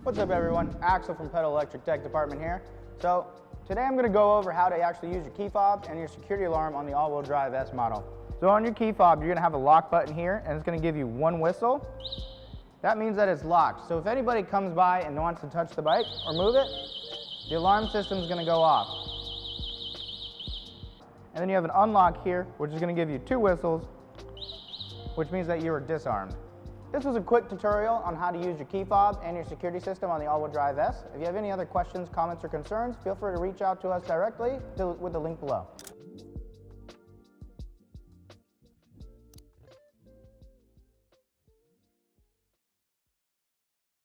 What's up everyone, Axel from Pedal Electric Tech Department here. So today I'm going to go over how to actually use your key fob and your security alarm on the all-wheel drive S model. So on your key fob you're going to have a lock button here and it's going to give you one whistle. That means that it's locked. So if anybody comes by and wants to touch the bike or move it, the alarm system is going to go off. And then you have an unlock here which is going to give you two whistles, which means that you are disarmed. This was a quick tutorial on how to use your key fob and your security system on the all-wheel drive S. If you have any other questions, comments, or concerns, feel free to reach out to us directly with the link below.